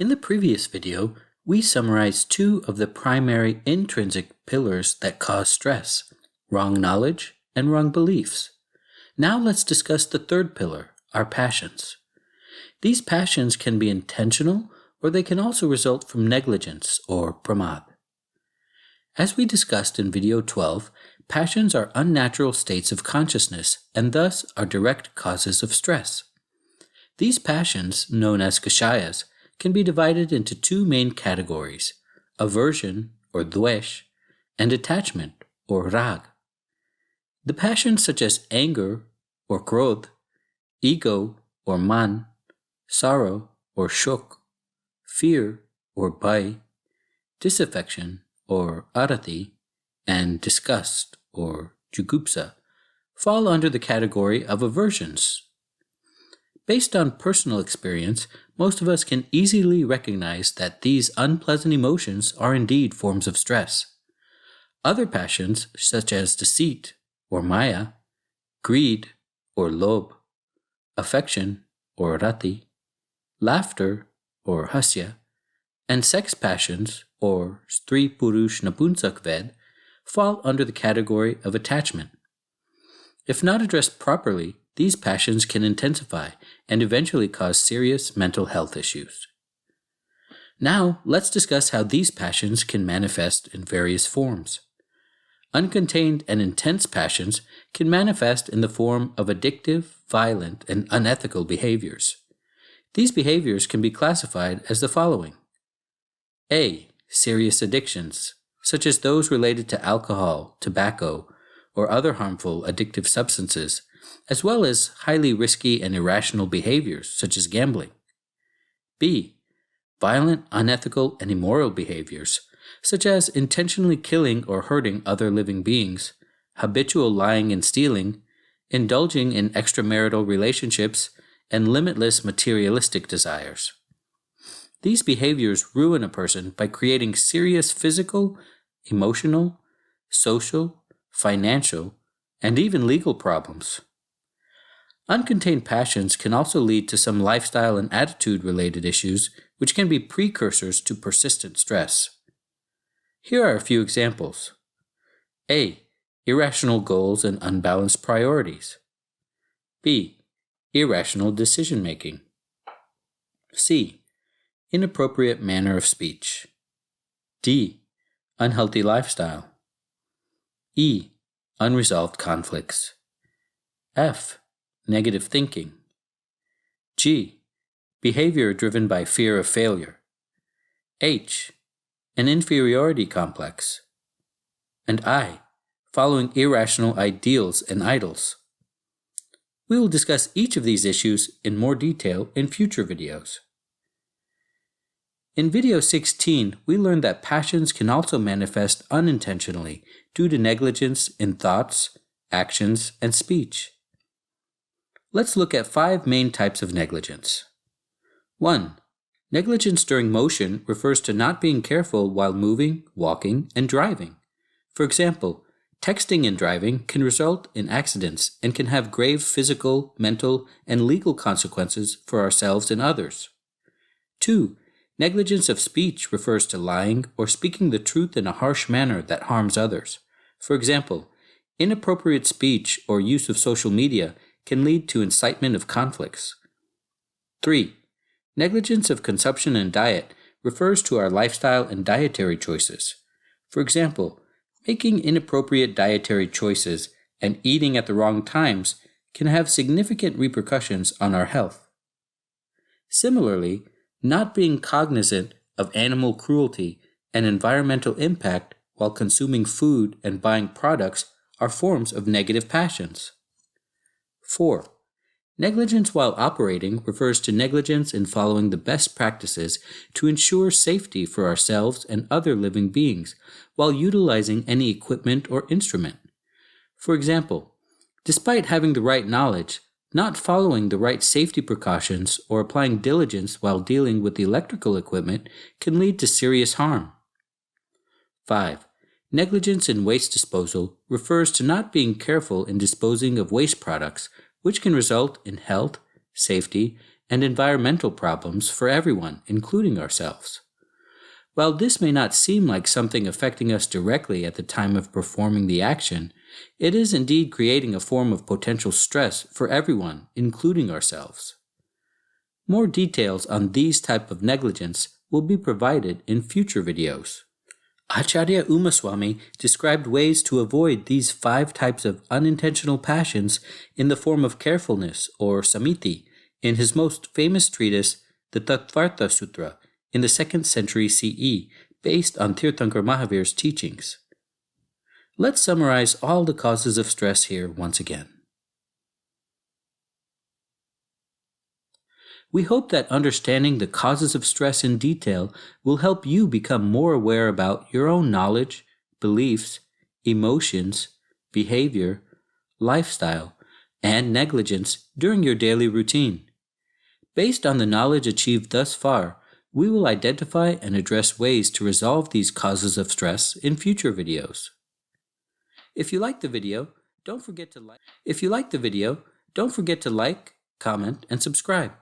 In the previous video, we summarized two of the primary intrinsic pillars that cause stress: wrong knowledge and wrong beliefs. Now let's discuss the third pillar, our passions. These passions can be intentional, or they can also result from negligence or pramad. As we discussed in video 12, passions are unnatural states of consciousness and thus are direct causes of stress. These passions, known as kashayas, can be divided into two main categories: aversion or dvesh and attachment or rag. The passions such as anger or krodh, ego or man, sorrow or shuk, fear or bhai, disaffection or arati, and disgust or jugupsa fall under the category of aversions. Based on personal experience, most of us can easily recognize that these unpleasant emotions are indeed forms of stress. Other passions, such as deceit or maya, greed or lobh, affection or rati, laughter or hasya, and sex passions or stri purush napunsak ved fall under the category of attachment. If not addressed properly, these passions can intensify and eventually cause serious mental health issues. Now, let's discuss how these passions can manifest in various forms. Uncontained and intense passions can manifest in the form of addictive, violent, and unethical behaviors. These behaviors can be classified as the following. A. Serious addictions, such as those related to alcohol, tobacco, or other harmful addictive substances, as well as highly risky and irrational behaviors such as gambling. B. Violent, unethical, and immoral behaviors, such as intentionally killing or hurting other living beings, habitual lying and stealing, indulging in extramarital relationships, and limitless materialistic desires. These behaviors ruin a person by creating serious physical, emotional, social, financial, and even legal problems. Uncontained passions can also lead to some lifestyle and attitude-related issues, which can be precursors to persistent stress. Here are a few examples. A. Irrational goals and unbalanced priorities. B. Irrational decision-making. C. Inappropriate manner of speech. D. Unhealthy lifestyle. E. Unresolved conflicts. F. Negative thinking. G. Behavior driven by fear of failure. H. An inferiority complex. And I. Following irrational ideals and idols. We will discuss each of these issues in more detail in future videos. In video 16, we learned that passions can also manifest unintentionally due to negligence in thoughts, actions, and speech. Let's look at 5 main types of negligence. 1. Negligence during motion refers to not being careful while moving, walking, and driving. For example, texting and driving can result in accidents and can have grave physical, mental, and legal consequences for ourselves and others. 2. Negligence of speech refers to lying or speaking the truth in a harsh manner that harms others. For example, inappropriate speech or use of social media can lead to incitement of conflicts. 3. Negligence of consumption and diet refers to our lifestyle and dietary choices. For example, making inappropriate dietary choices and eating at the wrong times can have significant repercussions on our health. Similarly, not being cognizant of animal cruelty and environmental impact while consuming food and buying products are forms of negative passions. 4. Negligence while operating refers to negligence in following the best practices to ensure safety for ourselves and other living beings while utilizing any equipment or instrument. For example, despite having the right knowledge, not following the right safety precautions or applying diligence while dealing with the electrical equipment can lead to serious harm. 5. Negligence in waste disposal refers to not being careful in disposing of waste products, which can result in health, safety, and environmental problems for everyone, including ourselves. While this may not seem like something affecting us directly at the time of performing the action, it is indeed creating a form of potential stress for everyone, including ourselves. More details on these type of negligence will be provided in future videos. Acharya Umaswamy described ways to avoid these 5 types of unintentional passions in the form of carefulness or samiti in his most famous treatise, the Tattvartha Sutra, in the 2nd century CE, based on Tirthankar Mahavir's teachings. Let's summarize all the causes of stress here once again. We hope that understanding the causes of stress in detail will help you become more aware about your own knowledge, beliefs, emotions, behavior, lifestyle, and negligence during your daily routine. Based on the knowledge achieved thus far, we will identify and address ways to resolve these causes of stress in future videos. If you like the video, don't forget to like, comment, and subscribe.